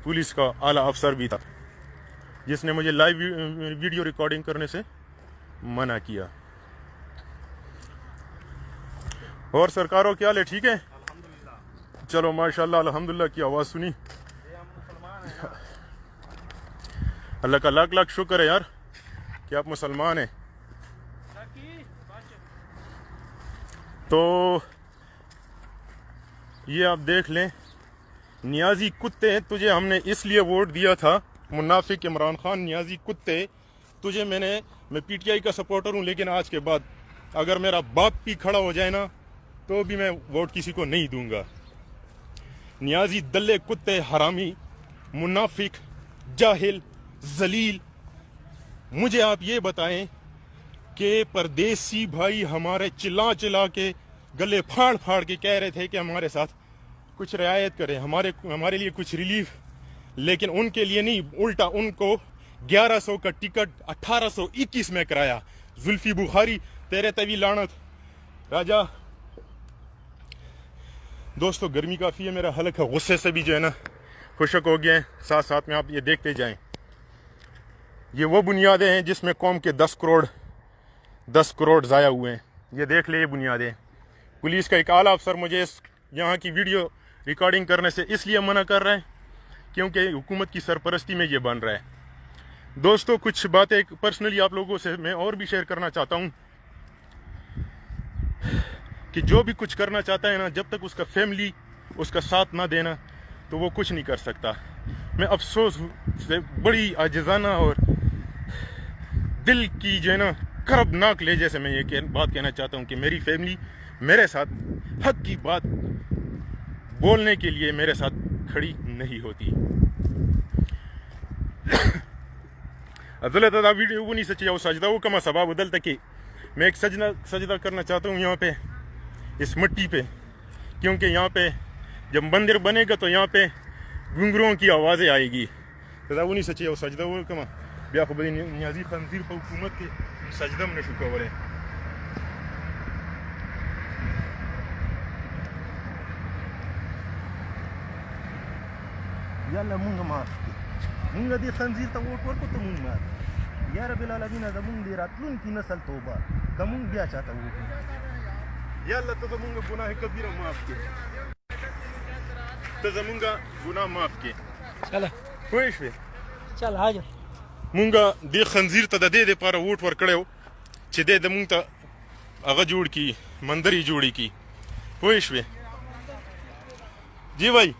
Police का आला अफसर भी था जिसने मुझे लाइव वीडियो रिकॉर्डिंग करने से मना किया। और सरकारों क्या हाल है, ठीक है? चलो माशाल्लाह अल्हम्दुलिल्लाह की आवाज़ सुनी। अल्लाह का लाख लाख शुक्र है यार कि आप मुसलमान हैं। तो ये आप देख लें, नियाजी कुत्ते, तुझे हमने इसलिए वोट दिया था, मुनाफिक इमरान खान नियाजी कुत्ते, तुझे मैं पीटीआई का सपोर्टर हूँ, लेकिन आज के बाद अगर मेरा बाप भी खड़ा हो जाए ना तो भी मैं वोट किसी को नहीं दूंगा। नियाजी दल्ले कुत्ते, हरामी, मुनाफिक, जाहिल, जलील, मुझे आप ये बताएं कि परदेसी भाई हमारे चिल्ला चिल्ला के गले फाड़ फाड़ के कह रहे थे कि हमारे साथ कुछ रियायत करें, हमारे लिए कुछ रिलीफ, लेकिन उनके लिए नहीं, उल्टा उनको 1100 का टिकट 1821 में कराया। जुल्फी बुखारी तेरे तवी लानत राजा। दोस्तों गर्मी काफ़ी है, मेरा हलक है गुस्से से भी जो है ना खुशक हो गया है। साथ साथ में आप ये देखते जाएं, ये वो बुनियादें हैं जिसमें कौम के 10 करोड़ ज़ाया हुए हैं। ये देख ले, ये बुनियादें। पुलिस का एक आला अफसर मुझे यहाँ की वीडियो रिकॉर्डिंग करने से इसलिए मना कर रहा है क्योंकि हुकूमत की सरपरस्ती में ये बन रहा है। दोस्तों कुछ बातें पर्सनली आप लोगों से मैं और भी शेयर करना चाहता हूँ कि जो भी कुछ करना चाहता है ना, जब तक उसका फैमिली उसका साथ ना देना तो वो कुछ नहीं कर सकता। मैं अफसोस से बड़ी आजिज़ाना और दिल की जो है ना करबनाक लहजे से मैं ये बात कहना चाहता हूँ कि मेरी फैमिली मेरे साथ हक की बात बोलने के लिए मेरे साथ खड़ी नहीं होती। अज़लत वीडियो वो नहीं सच्ची वो सजदा वो कमा सबा बदल तक कि मैं एक सजदा करना चाहता हूँ यहाँ पे इस मिट्टी पे, क्योंकि यहाँ पे जब मंदिर बनेगा तो यहाँ पे घुंघरुओं की आवाज़ें आएगी। सदा वो नहीं सच्ची वो सजदा वो कमा ब्या खबरी नियाजी खंजीर पर हुकूमत के सजदा में शुक्र हो रहे। याल्ला मुंगा मार मुंगा दे खंजीर ता वोट वर को तो मुंग मार या रब्बिल आलमीन ज़मुंग दे रातुन की नस्ल तौबा कमुंग गया चाहता वो याल्ला तो ज़मुंगा गुनाह कबीरा माफ के, तो ज़मुंगा गुनाह माफ के। चल कोई शे चल आ जा मुंगा दे खंजीर ता दे पारा वोट वर कड़े हो चे दे मुंग ता अगा जोड़ की मंदरी जोड़ी की कोई शे। जी भाई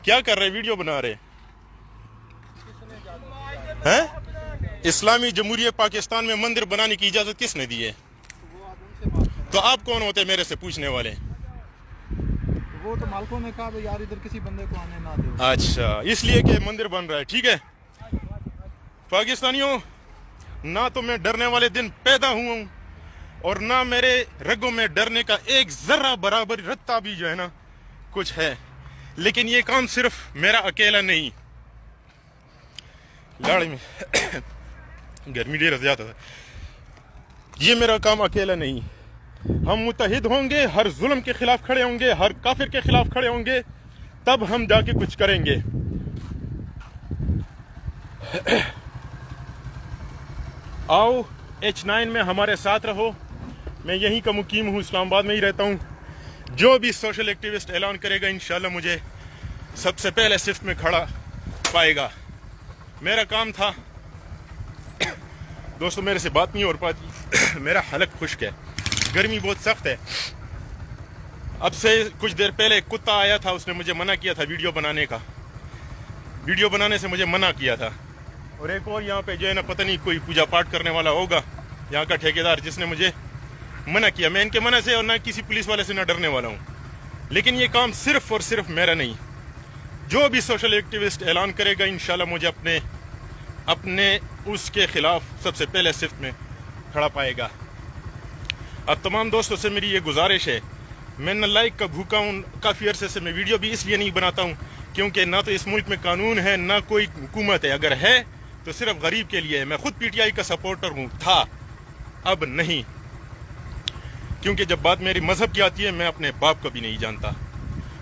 क्या कर रहे, वीडियो बना रहे हैं? इस्लामी जमहूरियत पाकिस्तान में मंदिर बनाने की इजाजत किसने दी है? तो आप कौन होते मेरे से पूछने वाले? वो तो मालकों ने कहा यार इधर किसी बंदे को आने ना दो। अच्छा, इसलिए कि मंदिर बन रहा है, ठीक है। पाकिस्तानियों, ना तो मैं डरने वाले दिन पैदा हुआ हूं और ना मेरे रगों में डरने का एक जर्रा बराबर रत्ता भी जो है ना कुछ है, लेकिन ये काम सिर्फ मेरा अकेला नहीं। लाड़ में गर्मी ढेर ज्यादा था। ये मेरा काम अकेला नहीं, हम मुत्तहिद होंगे, हर जुल्म के खिलाफ खड़े होंगे, हर काफिर के खिलाफ खड़े होंगे, तब हम जाके कुछ करेंगे। आओ H9 में हमारे साथ रहो। मैं यहीं का मुकीम हूँ, इस्लामाबाद में ही रहता हूँ। जो भी सोशल एक्टिविस्ट ऐलान करेगा इंशाल्लाह मुझे सबसे पहले सिफ्त में खड़ा पाएगा। मेरा काम था दोस्तों, मेरे से बात नहीं हो पाती, मेरा हलक खुश्क है, गर्मी बहुत सख्त है। अब से कुछ देर पहले एक कुत्ता आया था, उसने मुझे मना किया था वीडियो बनाने का, वीडियो बनाने से मुझे मना किया था। और एक और यहाँ पे जो है ना पता नहीं कोई पूजा पाठ करने वाला होगा यहाँ का ठेकेदार, जिसने मुझे मना किया। मैं इनके मना से और ना किसी पुलिस वाले से ना डरने वाला हूँ, लेकिन ये काम सिर्फ और सिर्फ मेरा नहीं, जो भी सोशल एक्टिविस्ट ऐलान करेगा इंशाल्लाह मुझे अपने उसके खिलाफ सबसे पहले सिफ्त में खड़ा पाएगा। अब तमाम दोस्तों से मेरी ये गुजारिश है, मैं न लाइक का भूखा हूँ, काफ़ी अरसे से मैं वीडियो भी इसलिए नहीं बनाता हूँ क्योंकि ना तो इस मुल्क में कानून है ना कोई हुकूमत है, अगर है तो सिर्फ गरीब के लिए है। मैं खुद पीटीआई का सपोर्टर हूँ, था, अब नहीं, क्योंकि जब बात मेरी मजहब की आती है मैं अपने बाप को भी नहीं जानता।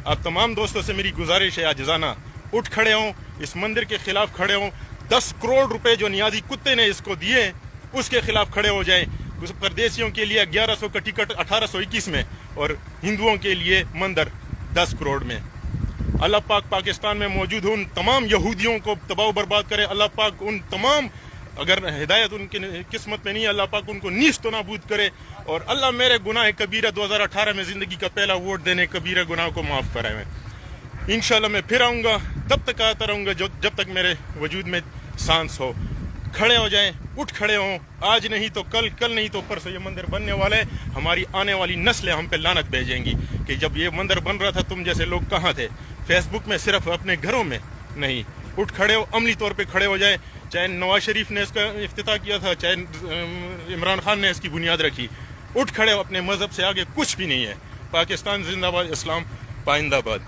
अब तमाम दोस्तों से मेरी गुजारिश है आजिज़ाना, اٹھ کھڑے ہوں, اس مندر کے خلاف کھڑے ہوں. 10 کروڑ روپے جو نیازی کتے نے اس کو دیے اس کے خلاف کھڑے ہو جائیں. پردیسیوں کے لیے 1100 کا ٹکٹ 1821 میں, اور ہندوؤں کے لیے مندر 10 کروڑ میں. اللہ پاک پاکستان میں موجود ان تمام یہودیوں کو تباہ و برباد کرے. اللہ پاک ان تمام, اگر ہدایت ان کی قسمت میں نہیں, اللہ پاک ان کو نیست و نابود کرے. اور اللہ میرے گناہ کبیرہ 2018 میں زندگی کا پہلا ووٹ دینے کبیرہ گناہ کو معاف کرائے. انشاءاللہ میں پھر آؤں گا, تب تک آتا رہوں گا جب تک میرے وجود میں سانس ہو. کھڑے ہو جائیں, اٹھ کھڑے ہوں, آج نہیں تو کل, کل نہیں تو پرسوں یہ مندر بننے والا ہے. ہماری آنے والی نسلیں ہم پہ لعنت بھیجیں گی کہ جب یہ مندر بن رہا تھا تم جیسے لوگ کہاں تھے. فیس بک میں صرف اپنے گھروں میں نہیں, اٹھ کھڑے ہو, عملی طور پہ کھڑے ہو جائیں. چاہے نواز شریف نے اس کا افتتاح کیا تھا, چاہے عمران خان نے اس کی بنیاد رکھی, اٹھ کھڑے ہو. اپنے مذہب سے آگے کچھ بھی نہیں ہے. پاکستان زندہ باد, اسلام پائندہ باد.